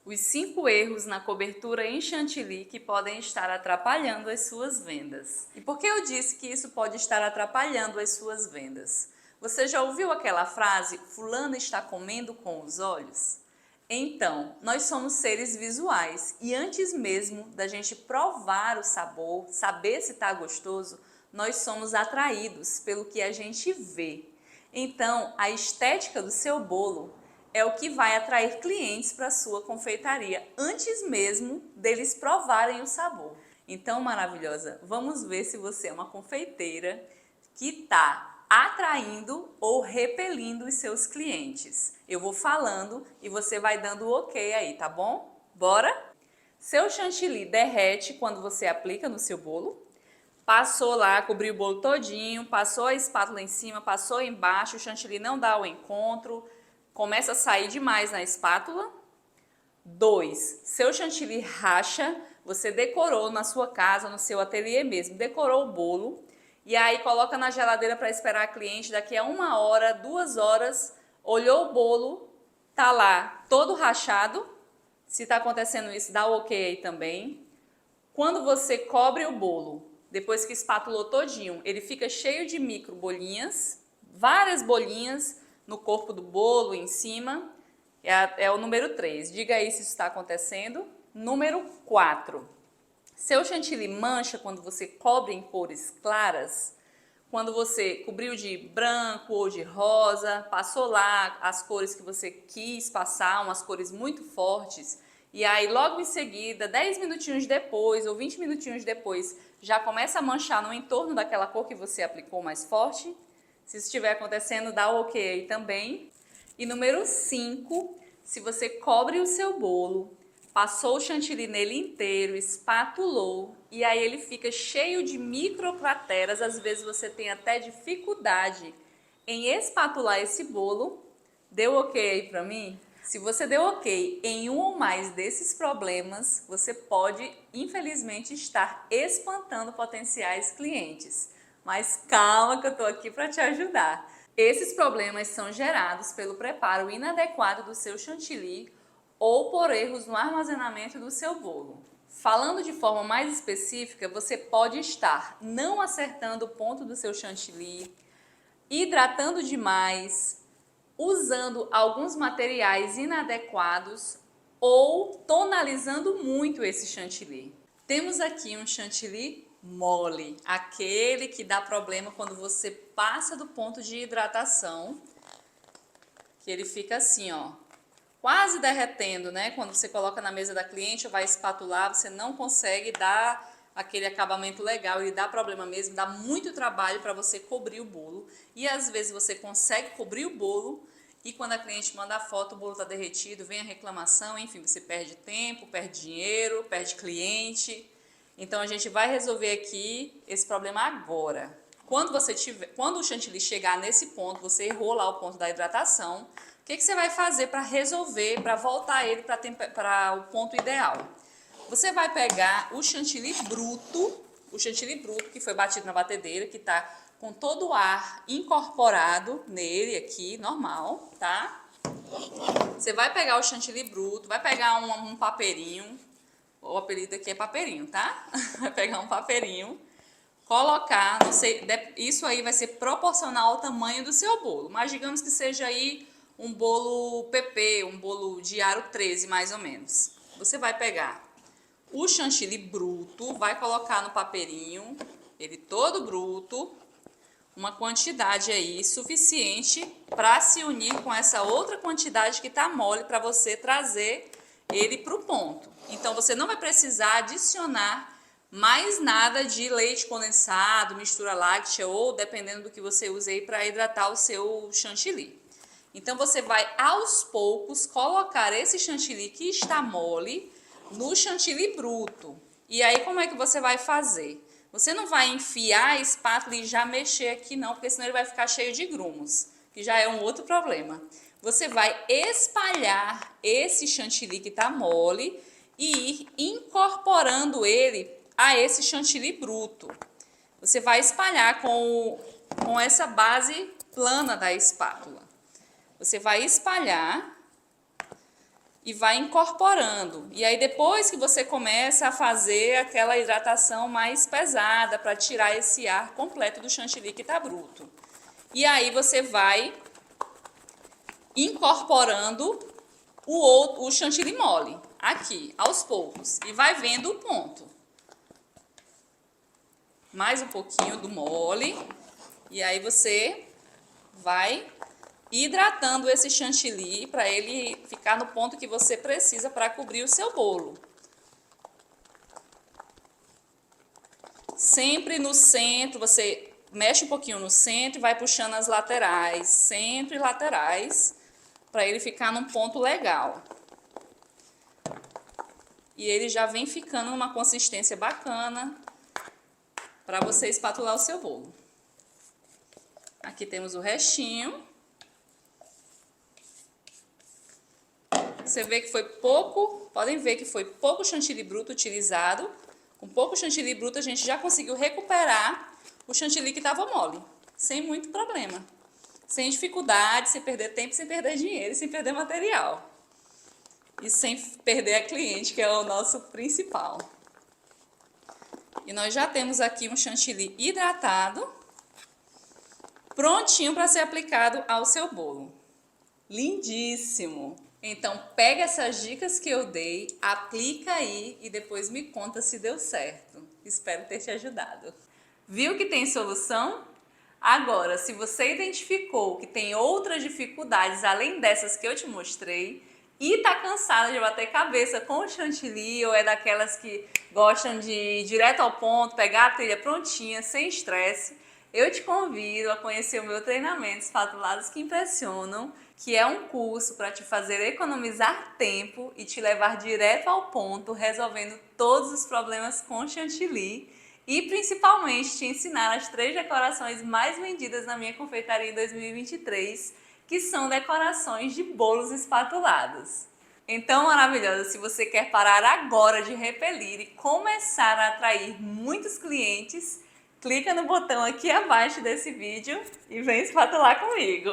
Os 5 erros na cobertura em chantilly que podem estar atrapalhando as suas vendas. E por que eu disse que isso pode estar atrapalhando as suas vendas? Você já ouviu aquela frase, fulano está comendo com os olhos? Então, nós somos seres visuais e antes mesmo da gente provar o sabor, saber se está gostoso, nós somos atraídos pelo que a gente vê. Então, a estética do seu bolo é o que vai atrair clientes para a sua confeitaria, antes mesmo deles provarem o sabor. Então, maravilhosa, vamos ver se você é uma confeiteira que está atraindo ou repelindo os seus clientes. Eu vou falando e você vai dando o ok aí, tá bom? Bora? Seu chantilly derrete quando você aplica no seu bolo. Passou lá, cobriu o bolo todinho, passou a espátula em cima, passou embaixo, o chantilly não dá o encontro, começa a sair demais na espátula. 2. Seu chantilly racha, você decorou na sua casa, no seu ateliê mesmo, decorou o bolo e aí coloca na geladeira para esperar a cliente daqui a 1 hora, 2 horas, olhou o bolo, tá lá todo rachado. Se tá acontecendo isso, dá o ok aí também. Quando você cobre o bolo, depois que espatulou todinho, ele fica cheio de micro bolinhas, várias bolinhas no corpo do bolo, em cima. É o número 3. Diga aí se isso está acontecendo. Número 4. Seu chantilly mancha quando você cobre em cores claras. Quando você cobriu de branco ou de rosa, passou lá as cores que você quis passar, umas cores muito fortes, e aí logo em seguida, 10 minutinhos depois ou 20 minutinhos depois, já começa a manchar no entorno daquela cor que você aplicou mais forte. Se isso estiver acontecendo, dá o ok aí também. E número 5, se você cobre o seu bolo, passou o chantilly nele inteiro, espatulou, e aí ele fica cheio de microcrateras, às vezes você tem até dificuldade em espatular esse bolo. Deu ok aí pra mim? Se você deu ok em um ou mais desses problemas, você pode, infelizmente, estar espantando potenciais clientes. Mas calma que eu tô aqui para te ajudar. Esses problemas são gerados pelo preparo inadequado do seu chantilly ou por erros no armazenamento do seu bolo. Falando de forma mais específica, você pode estar não acertando o ponto do seu chantilly, hidratando demais, usando alguns materiais inadequados ou tonalizando muito esse chantilly. Temos aqui um chantilly mole, aquele que dá problema quando você passa do ponto de hidratação, que ele fica assim, ó, quase derretendo, né? Quando você coloca na mesa da cliente ou vai espatular, você não consegue dar aquele acabamento legal, ele dá problema mesmo, dá muito trabalho para você cobrir o bolo. E às vezes você consegue cobrir o bolo e quando a cliente manda a foto, o bolo está derretido, vem a reclamação, enfim, você perde tempo, perde dinheiro, perde cliente. Então a gente vai resolver aqui esse problema agora. Quando o chantilly chegar nesse ponto, você errou lá o ponto da hidratação, o que você vai fazer para resolver, para voltar ele para o ponto ideal? Você vai pegar o chantilly bruto que foi batido na batedeira, que está com todo o ar incorporado nele aqui, normal, tá? Você vai pegar o chantilly bruto, vai pegar um papeirinho, o apelido aqui é papeirinho, tá? Vai pegar um papeirinho, colocar, não sei, isso aí vai ser proporcional ao tamanho do seu bolo, mas digamos que seja aí um bolo PP, um bolo de aro 13 mais ou menos. Você vai pegar o chantilly bruto, vai colocar no papeirinho, ele todo bruto, uma quantidade aí suficiente para se unir com essa outra quantidade que tá mole para você trazer ele para o ponto. Então você não vai precisar adicionar mais nada de leite condensado, mistura láctea ou dependendo do que você use aí para hidratar o seu chantilly. Então você vai aos poucos colocar esse chantilly que está mole no chantilly bruto. E aí como é que você vai fazer? Você não vai enfiar a espátula e já mexer aqui não, porque senão ele vai ficar cheio de grumos, que já é um outro problema. Você vai espalhar esse chantilly que está mole e ir incorporando ele a esse chantilly bruto. Você vai espalhar com essa base plana da espátula. Você vai espalhar e vai incorporando. E aí depois que você começa a fazer aquela hidratação mais pesada para tirar esse ar completo do chantilly que está bruto. E aí você vai incorporando o chantilly mole aqui, aos poucos, e vai vendo o ponto. Mais um pouquinho do mole, e aí você vai hidratando esse chantilly para ele ficar no ponto que você precisa para cobrir o seu bolo. Sempre no centro, você mexe um pouquinho no centro e vai puxando as laterais, sempre laterais, para ele ficar num ponto legal. E ele já vem ficando numa consistência bacana para você espatular o seu bolo. Aqui temos o restinho. Você vê que foi pouco, podem ver que foi pouco chantilly bruto utilizado. Com pouco chantilly bruto a gente já conseguiu recuperar o chantilly que estava mole, sem muito problema. Sem dificuldade, sem perder tempo, sem perder dinheiro, sem perder material. E sem perder a cliente, que é o nosso principal. E nós já temos aqui um chantilly hidratado, prontinho para ser aplicado ao seu bolo. Lindíssimo! Então, pega essas dicas que eu dei, aplica aí e depois me conta se deu certo. Espero ter te ajudado. Viu que tem solução? Agora, se você identificou que tem outras dificuldades além dessas que eu te mostrei e tá cansada de bater cabeça com o chantilly ou é daquelas que gostam de ir direto ao ponto, pegar a trilha prontinha, sem estresse, eu te convido a conhecer o meu treinamento Espatulados que Impressionam, que é um curso para te fazer economizar tempo e te levar direto ao ponto, resolvendo todos os problemas com chantilly e principalmente te ensinar as 3 decorações mais vendidas na minha confeitaria em 2023, que são decorações de bolos espatulados. Então, maravilhosa, se você quer parar agora de repelir e começar a atrair muitos clientes, clica no botão aqui abaixo desse vídeo e vem espatular comigo!